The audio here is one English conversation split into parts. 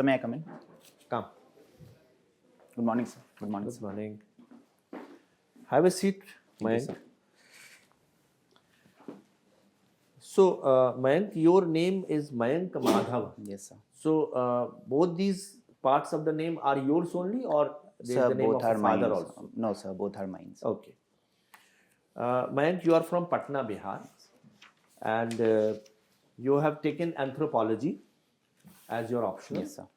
Sir, may I come in? Come. Good morning, sir. Good morning. Good morning. Have a seat, Mayank. sir. So, Mayank, your name is Mayank Madhav. Yes, sir. So, both these parts of the name are yours only, or there is Sir, the name both of are a father mine. also? No, sir, both are mine. Sir. Okay. Mayank, you are from Patna, Bihar, and you have taken anthropology as your optional. Yes, sir.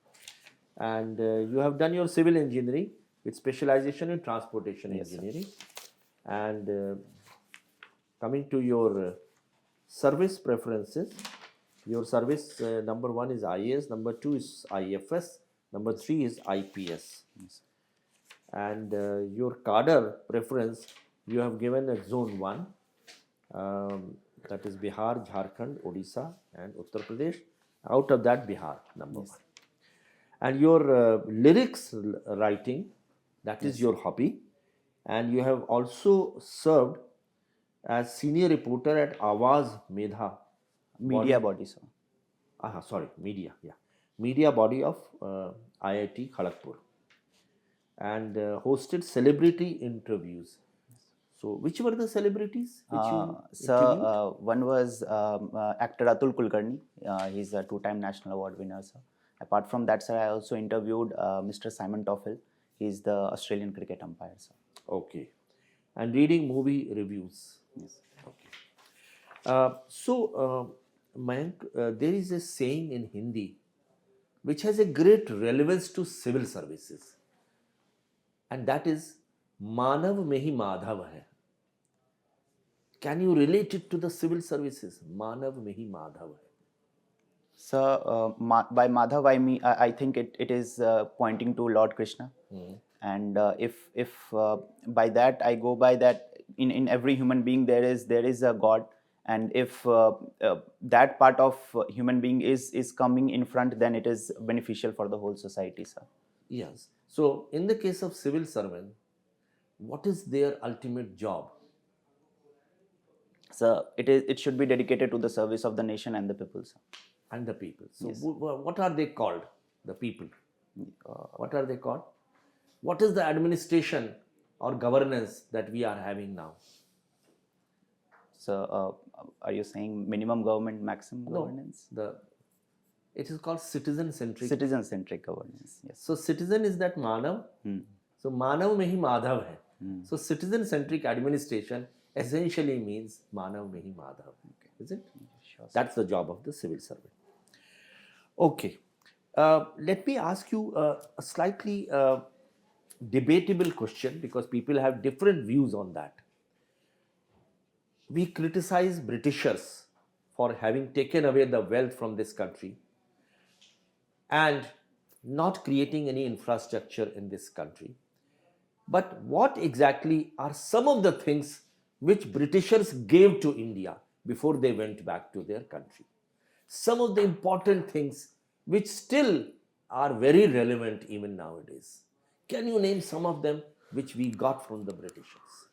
And you have done your civil engineering with specialization in transportation engineering. And coming to your service preferences, your service number 1 is IAS, number 2 is IFS, number 3 is IPS. Yes. And your cadre preference, you have given a zone 1, that is Bihar, Jharkhand, Odisha and Uttar Pradesh. Out of that, Bihar number 1. And your lyrics writing, that is your hobby, and you have also served as senior reporter at Awaz Medha Media body, sir. media body of IIT Kharagpur, and hosted celebrity interviews. So, which were the celebrities which you Sir, one was actor Atul Kulkarni. He's a 2-time national award winner, sir. Apart from that, sir, I also interviewed Mr. Simon Toffel. He's the Australian cricket umpire, sir. Okay. And reading movie reviews. Yes. Okay. Mayank, there is a saying in Hindi which has a great relevance to civil services, and that is Manav mein hi Madhav hai. Can you relate it to the civil services? Manav mein hi Madhav hai. Sir, by Madhav, I think it is pointing to Lord Krishna. And if by that I go by that, in every human being there is a God, and if that part of human being is coming in front, then it is beneficial for the whole society, sir. Yes. So, in the case of civil servant, what is their ultimate job? So it should be dedicated to the service of the nation and the people, sir. And the people. So, what are they called? The people. What are they called? What is the administration or governance that we are having now? So, are you saying minimum government, maximum governance? It is called citizen-centric. Citizen-centric governance, yes. So, citizen is that Manav. So, Manav mein hi Madhav hai. So, citizen-centric administration essentially means Manav mein hi Madhav. Is it? Sure, that's the job of the civil servant. Okay. Let me ask you a slightly debatable question, because people have different views on that. We criticize Britishers for having taken away the wealth from this country and not creating any infrastructure in this country. But what exactly are some of the things which Britishers gave to India before they went back to their country? Some of the important things which still are very relevant even nowadays. Can you name some of them which we got from the Britishers?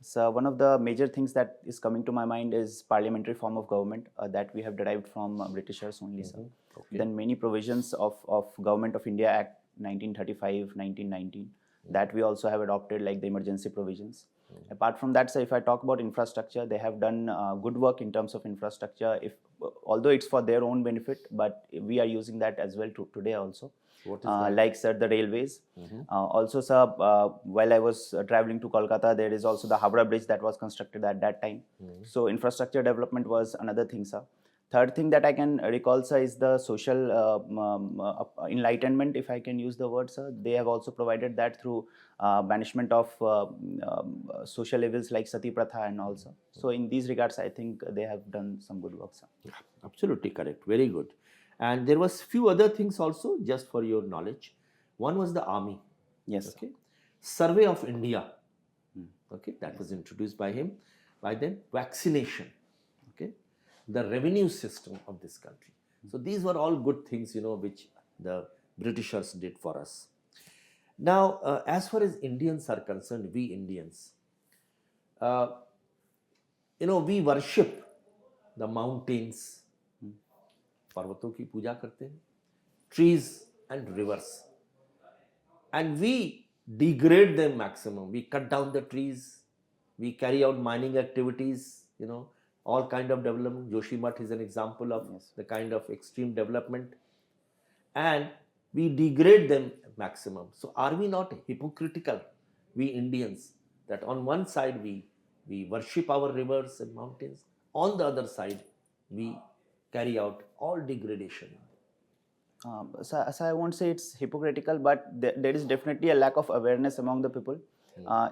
So one of the major things that is coming to my mind is parliamentary form of government that we have derived from Britishers only, sir. Okay. Then many provisions of Government of India Act 1935, 1919 that we also have adopted, like the emergency provisions. Apart from that, sir, if I talk about infrastructure, they have done good work in terms of infrastructure. Although it's for their own benefit, but we are using that as well today also. What is that? Like, sir, the railways. Also, sir, while I was traveling to Kolkata, there is also the Howrah Bridge that was constructed at that time. So infrastructure development was another thing, sir. Third thing that I can recall, sir, is the social enlightenment, if I can use the word, sir. They have also provided that through banishment of social evils like Sati Pratha and also. So in these regards, I think they have done some good work, sir. Yeah, absolutely correct. Very good. And there was few other things also, just for your knowledge. One was the army. Yes. Okay. Survey of India. Okay, that was introduced by him. By then, vaccination. Okay. The revenue system of this country. So these were all good things, which the Britishers did for us. Now, as far as Indians are concerned, we Indians, we worship the mountains, पर्वतों की पूजा करते हैं, trees and rivers, and we degrade them maximum. We cut down the trees, we carry out mining activities, all kind of development. Joshimath is an example of the kind of extreme development, and we degrade them maximum. So are we not hypocritical, we Indians, that on one side we worship our rivers and mountains, on the other side we carry out all degradation? So I won't say it's hypocritical, but there is definitely a lack of awareness among the people.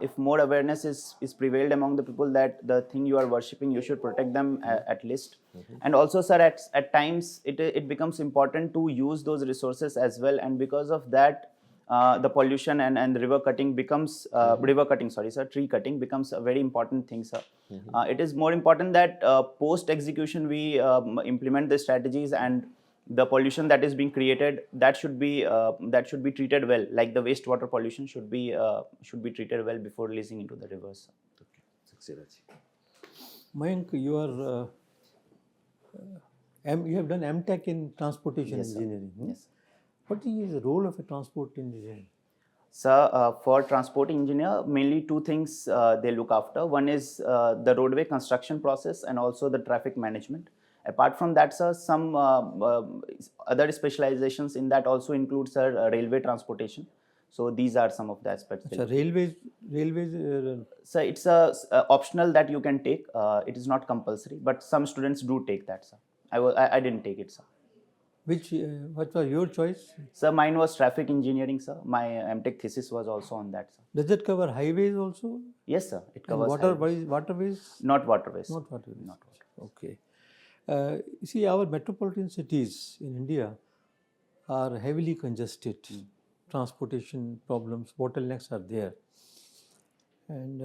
If more awareness is prevailed among the people that the thing you are worshipping, you should protect them at least. And also, sir, at times it becomes important to use those resources as well. And because of that, the pollution and river cutting becomes tree cutting becomes a very important thing, sir. It is more important that post execution we implement the strategies, and the pollution that is being created, that should be treated well, like the wastewater pollution should be treated well before releasing into the rivers. Mayank, you have done MTech in transportation engineering. Yes. What is the role of a transport engineer? So for transport engineer, mainly two things they look after. One is the roadway construction process and also the traffic management. Apart from that, sir, some other specializations in that also include, sir, railway transportation. So these are some of the aspects. So railways. So it's optional that you can take. It is not compulsory, but some students do take that, sir. I didn't take it, sir. What was your choice? Sir, mine was traffic engineering, sir. My MTech thesis was also on that, sir. Does it cover highways also? Yes, sir. It covers waterways? Not waterways. Not waterways. Okay. You see, our metropolitan cities in India are heavily congested. Transportation problems, bottlenecks are there. And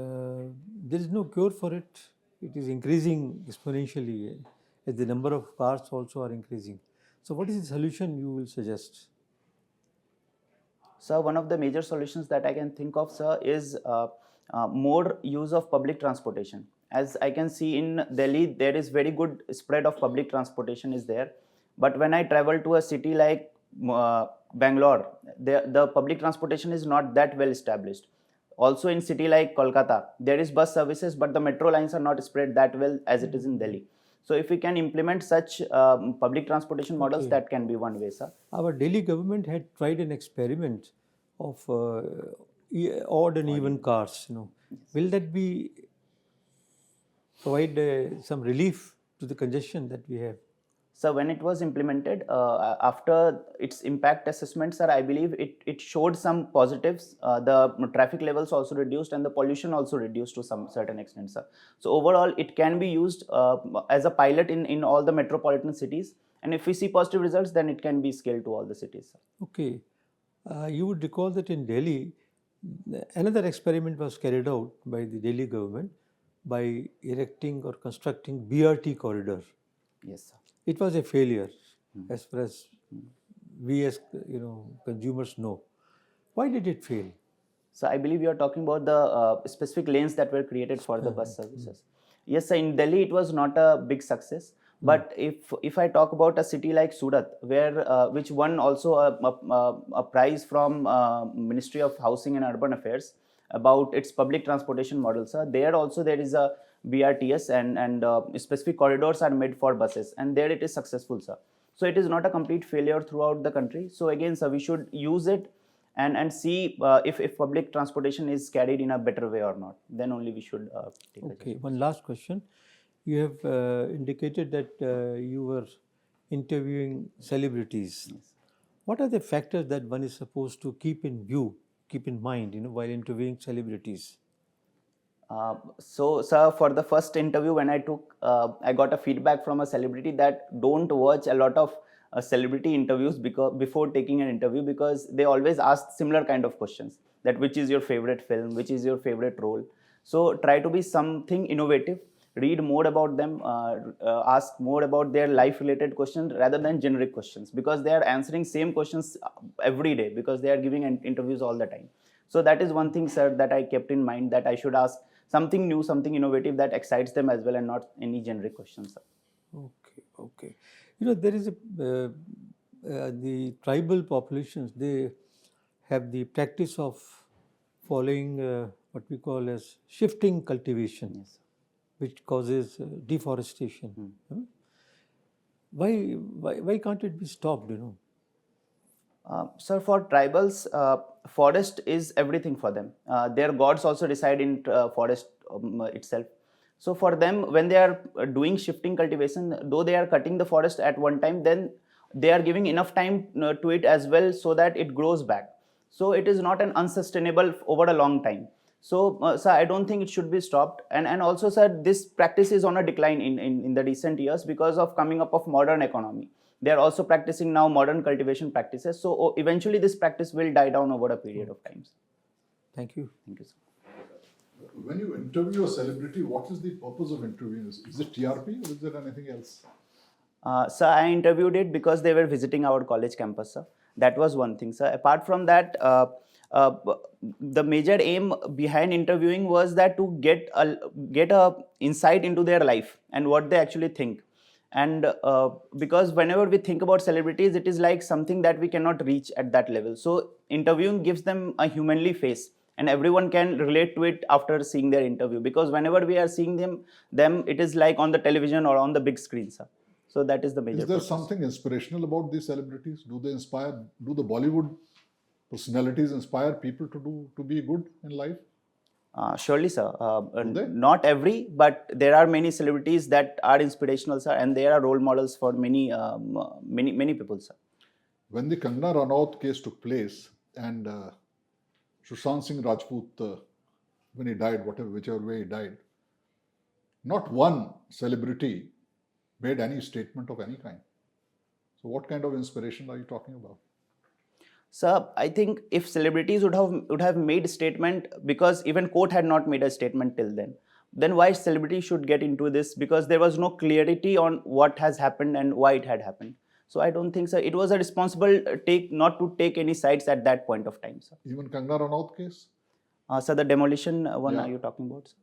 there is no cure for it. It is increasing exponentially as the number of cars also are increasing. So what is the solution you will suggest? Sir, one of the major solutions that I can think of, sir, is more use of public transportation. As I can see in Delhi, there is very good spread of public transportation is there. But when I travel to a city like Bangalore, the public transportation is not that well established. Also in city like Kolkata, there is bus services, but the metro lines are not spread that well as it is in Delhi. So if we can implement such public transportation models, that can be one way, sir. Our Delhi government had tried an experiment of odd and even cars. Will that be provide some relief to the congestion that we have? So when it was implemented, after its impact assessment, sir, I believe it showed some positives. The traffic levels also reduced and the pollution also reduced to some certain extent, sir. So overall, it can be used as a pilot in all the metropolitan cities. And if we see positive results, then it can be scaled to all the cities, sir. Okay. You would recall that in Delhi, another experiment was carried out by the Delhi government by erecting or constructing BRT corridor. Yes, sir. It was a failure as far as we as consumers know. Why did it fail? So I believe you are talking about the specific lanes that were created for the bus services. Yes, sir. In Delhi, it was not a big success. But if I talk about a city like Surat, which won also a prize from Ministry of Housing and Urban Affairs about its public transportation model, sir, there also there is a BRTS and specific corridors are made for buses, and there it is successful, sir. So it is not a complete failure throughout the country. So again, sir, we should use it and see if public transportation is carried in a better way or not. Then only we should take it. Okay, one last question. You have indicated that you were interviewing celebrities. Yes. What are the factors that one is supposed to keep in mind, while interviewing celebrities? So, sir, for the first interview when I took, I got a feedback from a celebrity that don't watch a lot of celebrity interviews before taking an interview, because they always ask similar kind of questions, that which is your favorite film, which is your favorite role. So try to be something innovative, read more about them, ask more about their life related questions rather than generic questions, because they are answering same questions every day because they are giving interviews all the time. So that is one thing, sir, that I kept in mind, that I should ask something new, something innovative that excites them as well, and not any generic questions, sir. Okay. There is the tribal populations, they have the practice of following what we call as shifting cultivation, Yes. which causes deforestation. Why can't it be stopped? Sir, for tribals, forest is everything for them. Their gods also reside in forest itself. So for them, when they are doing shifting cultivation, though they are cutting the forest at one time, then they are giving enough time to it as well so that it grows back. So it is not an unsustainable over a long time. So, sir, I don't think it should be stopped. And also, sir, this practice is on a decline in the recent years because of coming up of modern economy. They are also practicing now modern cultivation practices. So eventually this practice will die down over a period of time. Thank you. Thank you, sir. When you interview a celebrity, what is the purpose of interviewing? Is it TRP or is there anything else? Sir, I interviewed it because they were visiting our college campus, sir. That was one thing, sir. Apart from that, the major aim behind interviewing was that to get a insight into their life and what they actually think. And because whenever we think about celebrities, it is like something that we cannot reach at that level. So interviewing gives them a humanly face, and everyone can relate to it after seeing their interview. Because whenever we are seeing them, it is like on the television or on the big screen, sir. So that is the major. Is there purpose. something inspirational about these celebrities? Do they inspire? Do the Bollywood personalities inspire people to be good in life? Surely, sir. they? Not every, but there are many celebrities that are inspirational, sir, and they are role models for many people, sir. When the Kangana Ranaut case took place and Sushant Singh Rajput, when he died, whichever way he died, not one celebrity made any statement of any kind. So what kind of inspiration are you talking about? Sir, I think if celebrities would have made a statement, because even court had not made a statement till then why celebrity should get into this? Because there was no clarity on what has happened and why it had happened. So I don't think, sir, it was a responsible take not to take any sides at that point of time, sir. Even Kangana Ranaut case? Sir, the demolition one Yeah. are you talking about, sir?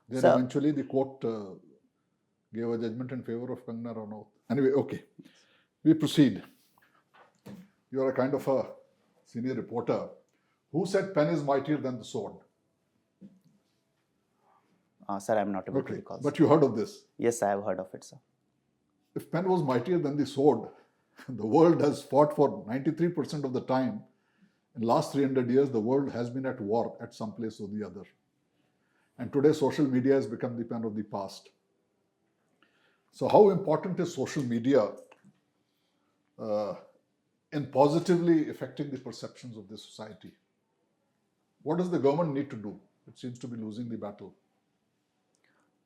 Then Sir. eventually the court gave a judgment in favor of Kangana Ranaut. Anyway, okay, we proceed. You are a kind of a senior reporter. Who said pen is mightier than the sword? Sir, I'm not able to Okay, recall. but you heard of this. Yes, I have heard of it, sir. If pen was mightier than the sword, the world has fought for 93% of the time. In the last 300 years, the world has been at war at some place or the other. And today, social media has become the pen of the past. So how important is social media in positively affecting the perceptions of this society? What does the government need to do? It seems to be losing the battle.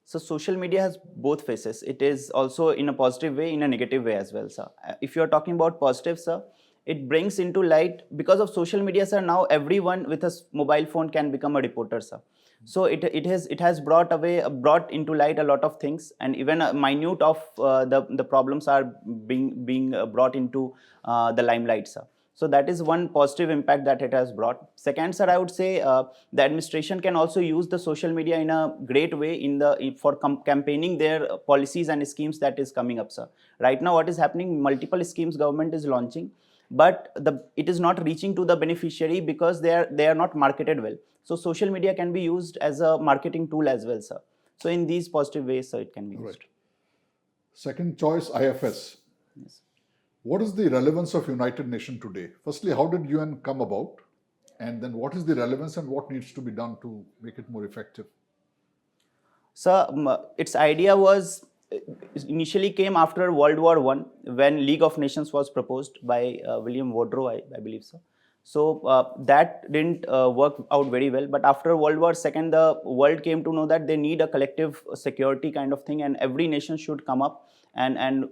So social media has both faces. It is also in a positive way, in a negative way as well, sir. If you are talking about positive, sir, it brings into light, because of social media, sir, now everyone with a mobile phone can become a reporter, sir. So it has brought into light a lot of things, and even a minute of the problems are being brought into the limelight, sir. So that is one positive impact that it has brought. Second, sir, I would say the administration can also use the social media in a great way for campaigning their policies and schemes that is coming up, sir. Right now, what is happening? Multiple schemes government is launching, but it is not reaching to the beneficiary because they are not marketed well. So social media can be used as a marketing tool as well, sir. So in these positive ways, sir, it can be used. Right. Second choice, IFS. Yes. What is the relevance of United Nations today? Firstly, how did UN come about? And then what is the relevance and what needs to be done to make it more effective? So its idea was initially came after World War I, when League of Nations was proposed by William Woodrow, I believe so. So that didn't work out very well. But after World War II, the world came to know that they need a collective security kind of thing, and every nation should come up and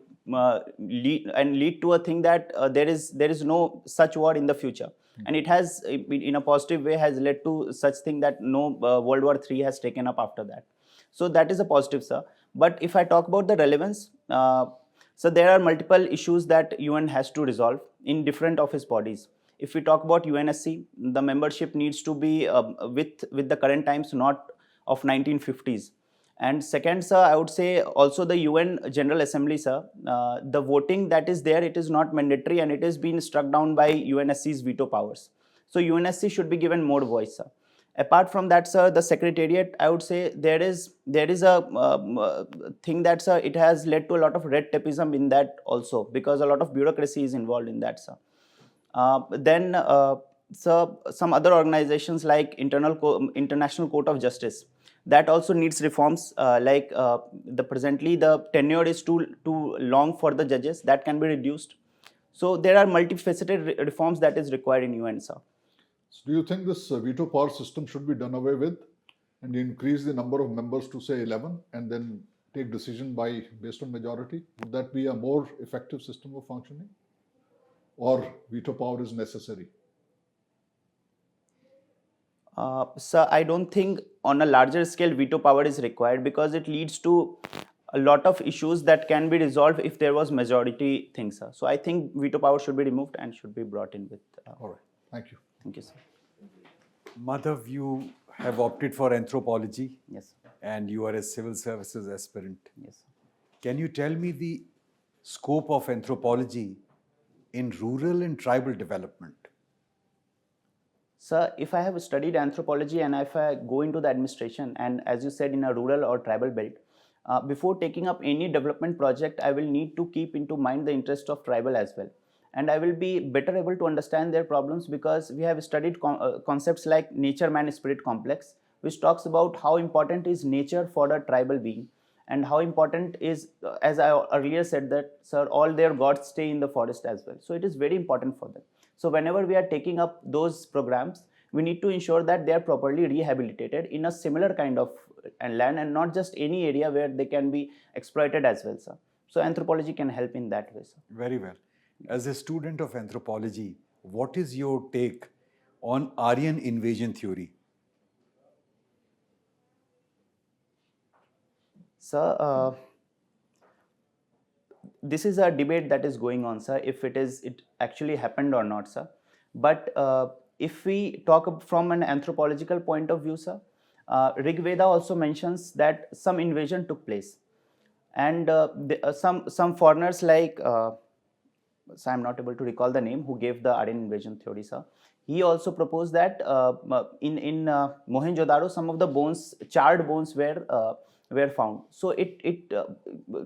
lead to a thing that there is no such war in the future. And it has, in a positive way, has led to such thing that no World War III has taken up after that. So that is a positive, sir. But if I talk about the relevance, so there are multiple issues that UN has to resolve in different of its bodies. If we talk about UNSC, the membership needs to be with the current times, not of 1950s. And second, sir, I would say also the UN General Assembly, sir, the voting that is there, it is not mandatory and it is being struck down by UNSC's veto powers. So UNSC should be given more voice, sir. Apart from that, sir, the Secretariat, I would say there is a thing that, sir, it has led to a lot of red tapeism in that also, because a lot of bureaucracy is involved in that, sir. Then, sir, some other organizations like International Court of Justice, that also needs reforms. Presently the tenure is too long for the judges. That can be reduced. So there are multifaceted reforms that is required in UN, sir. So do you think this veto power system should be done away with and increase the number of members to say 11 and then take decision based on majority? Would that be a more effective system of functioning? Or veto power is necessary? Sir, I don't think on a larger scale veto power is required, because it leads to a lot of issues that can be resolved if there was majority thing, sir. So I think veto power should be removed and should be brought in with. All right. Thank you. Thank you, sir. Madhav, you have opted for anthropology. Yes, sir. And you are a civil services aspirant. Yes, sir. Can you tell me the scope of anthropology in rural and tribal development? Sir, if I have studied anthropology and if I go into the administration, and as you said, in a rural or tribal belt, before taking up any development project, I will need to keep into mind the interest of tribal as well. And I will be better able to understand their problems, because we have studied concepts like nature-man-spirit complex, which talks about how important is nature for a tribal being, and how important is, as I earlier said, that, sir, all their gods stay in the forest as well. So it is very important for them. So whenever we are taking up those programs, we need to ensure that they are properly rehabilitated in a similar kind of land, and not just any area where they can be exploited as well, sir. So anthropology can help in that way, sir. Very well. As a student of anthropology, what is your take on Aryan invasion theory? Sir, this is a debate that is going on, sir, if it actually happened or not, sir. But if we talk from an anthropological point of view, sir, Rig Veda also mentions that some invasion took place, and some foreigners like, so I'm not able to recall the name, who gave the Aryan invasion theory, sir. He also proposed that in Mohenjo-daro, some of the bones, charred bones, were found. So it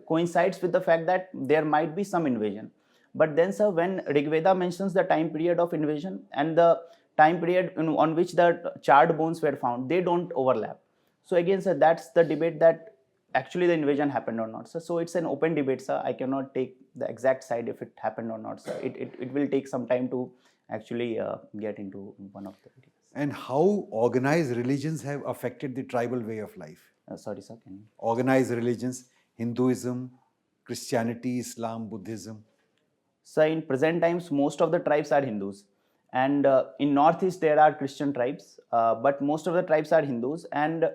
coincides with the fact that there might be some invasion. But then, sir, when Rig Veda mentions the time period of invasion and the time period on which the charred bones were found, they don't overlap. So again, sir, that's the debate, that actually the invasion happened or not, sir. So it's an open debate, sir. I cannot take the exact side if it happened or not, sir. It will take some time to actually get into one of the videos. And how organized religions have affected the tribal way of life? Sorry, sir, can you? Organized religions, Hinduism, Christianity, Islam, Buddhism. So in present times, most of the tribes are Hindus, and in Northeast there are Christian tribes, but most of the tribes are Hindus. And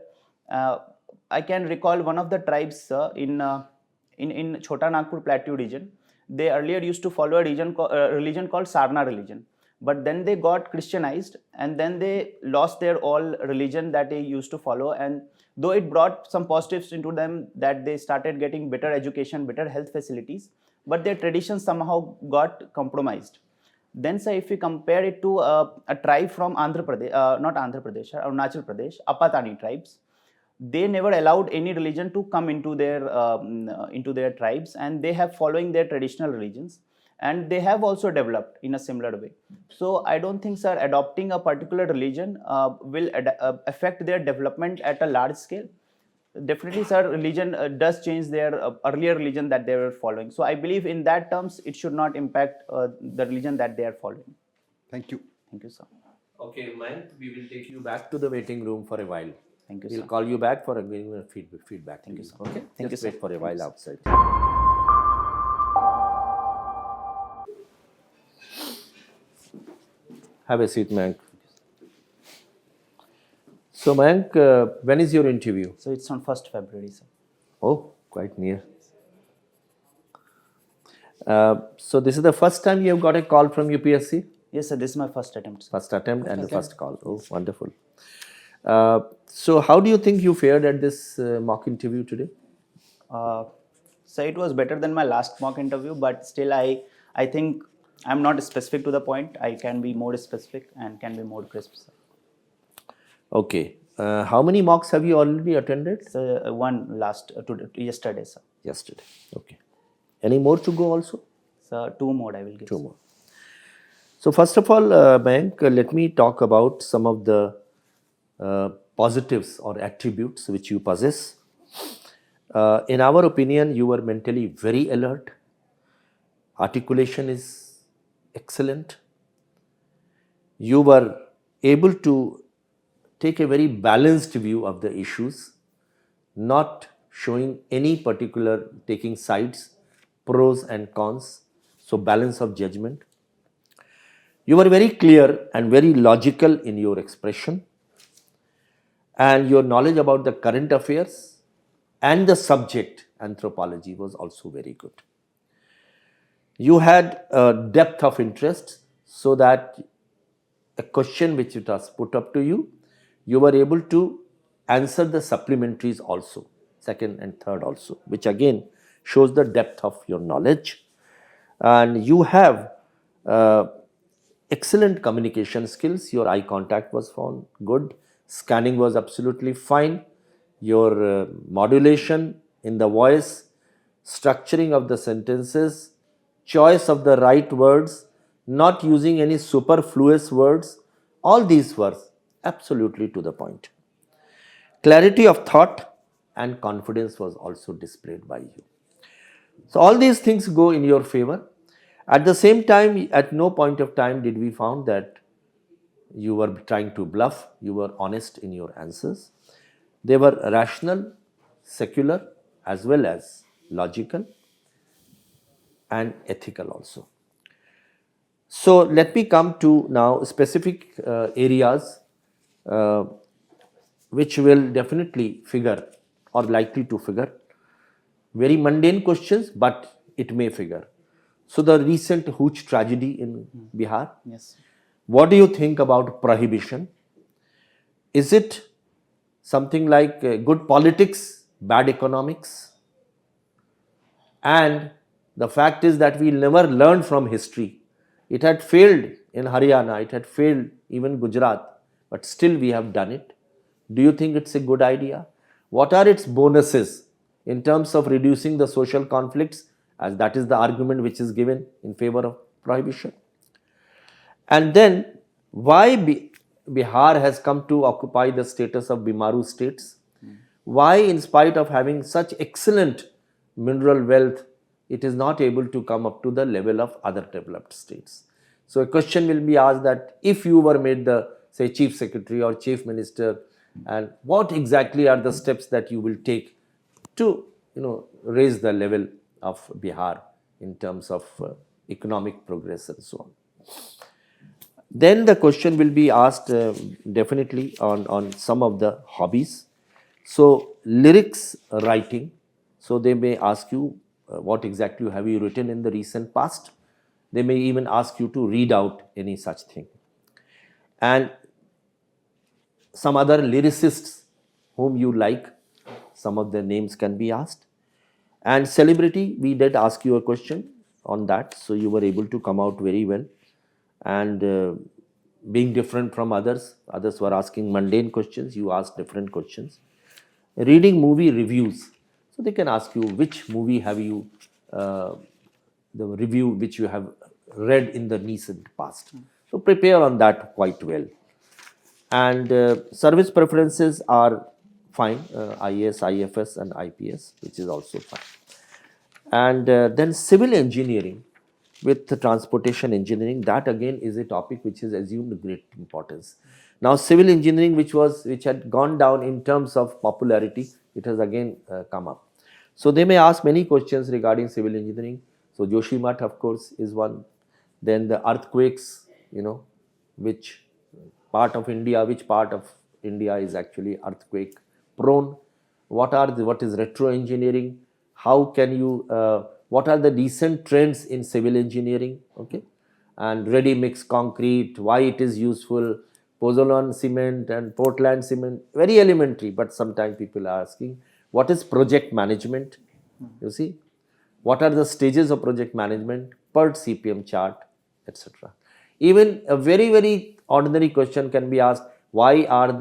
I can recall one of the tribes in Chota Nagpur Plateau region. They earlier used to follow a religion called Sarna religion, but then they got Christianized, and then they lost their all religion that they used to follow. And though it brought some positives into them, that they started getting better education, better health facilities, but their traditions somehow got compromised. Then, sir, if we compare it to a tribe from Andhra Pradesh, not Andhra Pradesh, Arunachal Pradesh, Apatani tribes, they never allowed any religion to come into their tribes, and they have following their traditional religions, and they have also developed in a similar way. So I don't think, sir, adopting a particular religion will affect their development at a large scale. Definitely, sir, religion does change their earlier religion that they were following. So I believe in that terms, it should not impact the religion that they are following. Thank you. Thank you, sir. Okay, Mayank, we will take you back to the waiting room for a while. Thank you, We'll sir. call you back for a feedback. Thank you, sir. Okay? Thank Just you, wait sir. for a Thank while you, sir. outside. Have a seat, Mayank. So, Mayank, when is your interview? So it's on 1st February, sir. Oh, quite near. So this is the first time you have got a call from UPSC? Yes, sir. This is my first attempt, sir. First attempt and the first call. Oh, wonderful. So how do you think you fared at this mock interview today? So it was better than my last mock interview, but still I think I'm not specific to the point. I can be more specific and can be more crisp. Sir. Okay. How many mocks have you already attended? So one yesterday, sir. Yesterday. Okay. Any more to go also? So two more I will give. Two more. So first of all, Mayank, let me talk about some of the positives or attributes which you possess. In our opinion, you were mentally very alert. Articulation is excellent. You were able to take a very balanced view of the issues, not showing any particular taking sides, pros and cons, so balance of judgment. You were very clear and very logical in your expression, and your knowledge about the current affairs and the subject anthropology was also very good. You had a depth of interest, so that a question which it was put up to you, you were able to answer the supplementaries also, second and third also, which again shows the depth of your knowledge. And you have excellent communication skills. Your eye contact was found good. Scanning was absolutely fine. Your modulation in the voice, structuring of the sentences, choice of the right words, not using any superfluous words, all these were absolutely to the point. Clarity of thought and confidence was also displayed by you. So all these things go in your favor. At the same time, at no point of time did we found that you were trying to bluff. You were honest in your answers. They were rational, secular, as well as logical and ethical also. So let me come to now specific areas which will definitely figure or likely to figure. Very mundane questions, but it may figure. So the recent Hooch tragedy in Bihar. Yes. What do you think about prohibition? Is it something like good politics, bad economics? And the fact is that we never learned from history. It had failed in Haryana, it had failed even Gujarat, but still we have done it. Do you think it's a good idea? What are its bonuses in terms of reducing the social conflicts, as that is the argument which is given in favor of prohibition? And then why Bihar has come to occupy the status of Bimaru states? Why, in spite of having such excellent mineral wealth, it is not able to come up to the level of other developed states? So a question will be asked that if you were made the, say, chief secretary or chief minister, and what exactly are the steps that you will take to raise the level of Bihar in terms of economic progress and so on? Then the question will be asked definitely on some of the hobbies. So lyrics writing, so they may ask you what exactly have you written in the recent past. They may even ask you to read out any such thing. And some other lyricists whom you like, some of their names can be asked. And celebrity, we did ask you a question on that, so you were able to come out very well. And being different from others were asking mundane questions, you asked different questions. Reading movie reviews, so they can ask you which movie have you, the review which you have read in the recent past. So prepare on that quite well. And service preferences are fine, IAS, IFS and IPS, which is also fine. And then civil engineering with the transportation engineering, that again is a topic which has assumed great importance. Now civil engineering, which had gone down in terms of popularity, it has again come up. So they may ask many questions regarding civil engineering. So Joshimath, of course, is one. Then the earthquakes, which part of India is actually earthquake prone? What is retro engineering? How can you, what are the recent trends in civil engineering? Okay, and ready mix concrete, why it is useful, Pozzolan cement and Portland cement, very elementary, but sometimes people are asking, what is project management? You see, what are the stages of project management, per CPM chart, etc. Even a very ordinary question can be asked, why are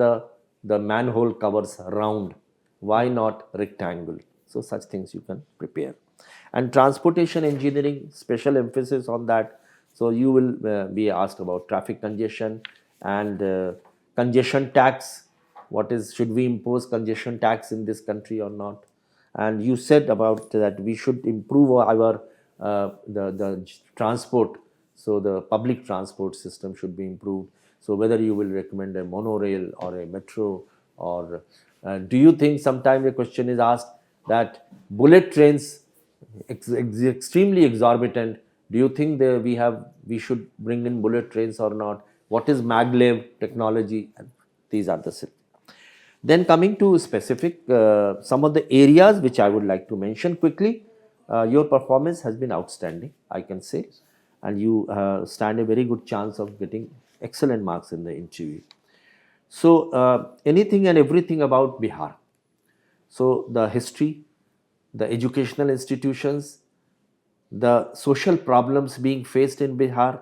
the manhole covers round? Why not rectangle? So such things you can prepare. And transportation engineering, special emphasis on that. So you will be asked about traffic congestion and congestion tax. What is, should we impose congestion tax in this country or not? And you said about that we should improve our the transport. So the public transport system should be improved. So whether you will recommend a monorail or a metro, or do you think sometimes a question is asked that bullet trains extremely exorbitant, do you think we should bring in bullet trains or not? What is maglev technology? And these are the then coming to specific some of the areas which I would like to mention quickly. Your performance has been outstanding, I can say, and you stand a very good chance of getting excellent marks in the interview. So anything and everything about Bihar. So the history, the educational institutions, the social problems being faced in Bihar,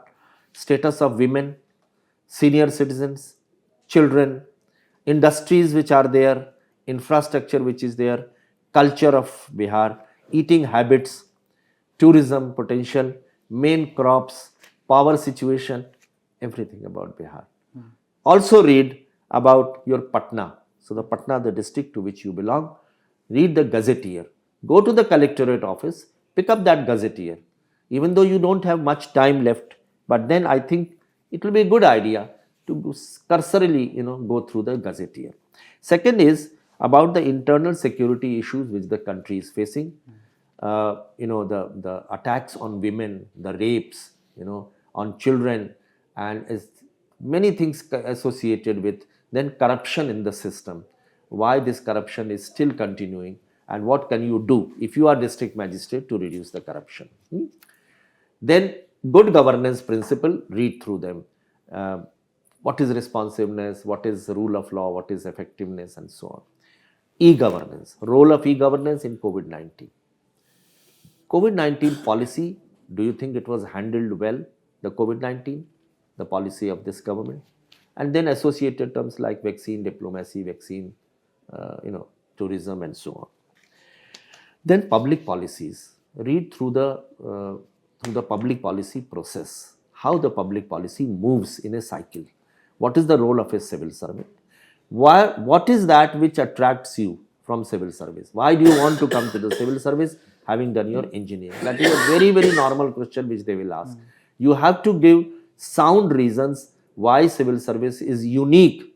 status of women, senior citizens, children, industries which are there, infrastructure which is there, culture of Bihar, eating habits, tourism potential, main crops, power situation, everything about Bihar. Also read about your Patna. So the Patna, the district to which you belong, read the gazetteer. Go to the collectorate office, pick up that gazetteer. Even though you don't have much time left, but then I think it will be a good idea to cursorily, go through the gazetteer. Second is about the internal security issues which the country is facing. The attacks on women, the rapes, on children, and many things associated with then corruption in the system. Why this corruption is still continuing, and what can you do if you are district magistrate to reduce the corruption. Then good governance principle, read through them. What is responsiveness, what is the rule of law, what is effectiveness, and so on. E-governance, role of e-governance in COVID-19. COVID-19 policy, do you think it was handled well, the COVID-19, the policy of this government? And then associated terms like vaccine diplomacy, vaccine, tourism, and so on. Then public policies, read through the public policy process, how the public policy moves in a cycle. What is the role of a civil servant? What is that which attracts you from civil service? Why do you want to come to the civil service having done your engineering? That is a very normal question which they will ask. You have to give sound reasons why civil service is unique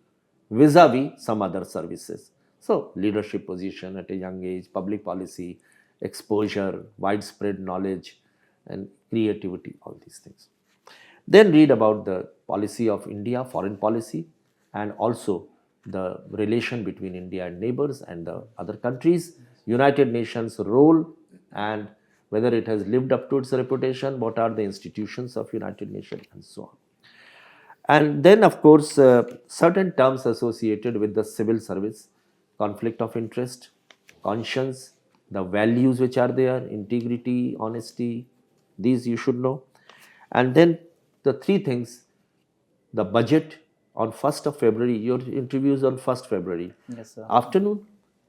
vis-a-vis some other services. So leadership position at a young age, public policy, exposure, widespread knowledge, and creativity, all these things. Then read about the policy of India, foreign policy, and also the relation between India and neighbors and the other countries, United Nations role, and whether it has lived up to its reputation, what are the institutions of United Nations, and so on. And then, of course, certain terms associated with the civil service, conflict of interest, conscience, the values which are there, integrity, honesty, these you should know. And then the three things, the budget on 1st of February, your interview is on 1st February. Yes, sir. Afternoon?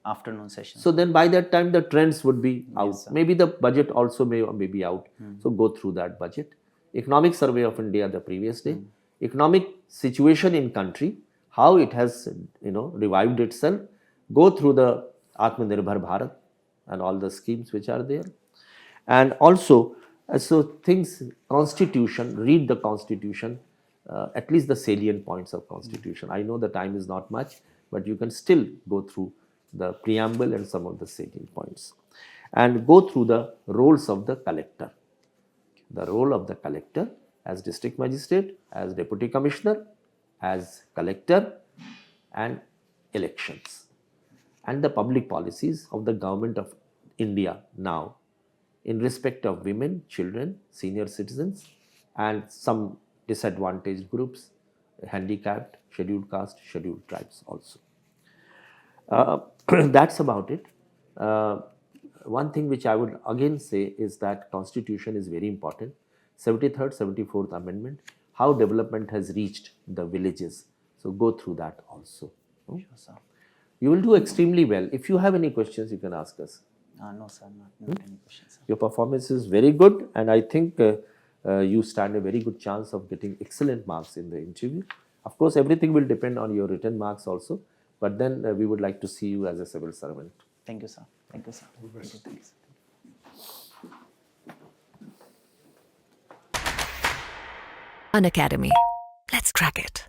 Afternoon session. So then by that time the trends would be out. Yes, sir. Maybe the budget also may be out. So go through that budget. Economic survey of India the previous day. Economic situation in country, how it has revived itself. Go through the Atmanirbhar Bharat and all the schemes which are there. And also, so things, constitution, read the constitution, at least the salient points of constitution. I know the time is not much, but you can still go through the preamble and some of the salient points. And go through the roles of the collector. The role of the collector as district magistrate, as deputy commissioner, as collector, and elections. And the public policies of the government of India now in respect of women, children, senior citizens, and some disadvantaged groups, handicapped, scheduled caste, scheduled tribes also. That's about it. One thing which I would again say is that Constitution is very important. 73rd, 74th Amendment, how development has reached the villages. So go through that also. Sure, sir. You will do extremely well. If you have any questions, you can ask us. No, sir, not any questions, sir. Your performance is very good, and I think you stand a very good chance of getting excellent marks in the interview. Of course, everything will depend on your written marks also, but then we would like to see you as a civil servant. Thank you, sir. Thank you, sir. Thank you, thanks. Unacademy. Let's crack it.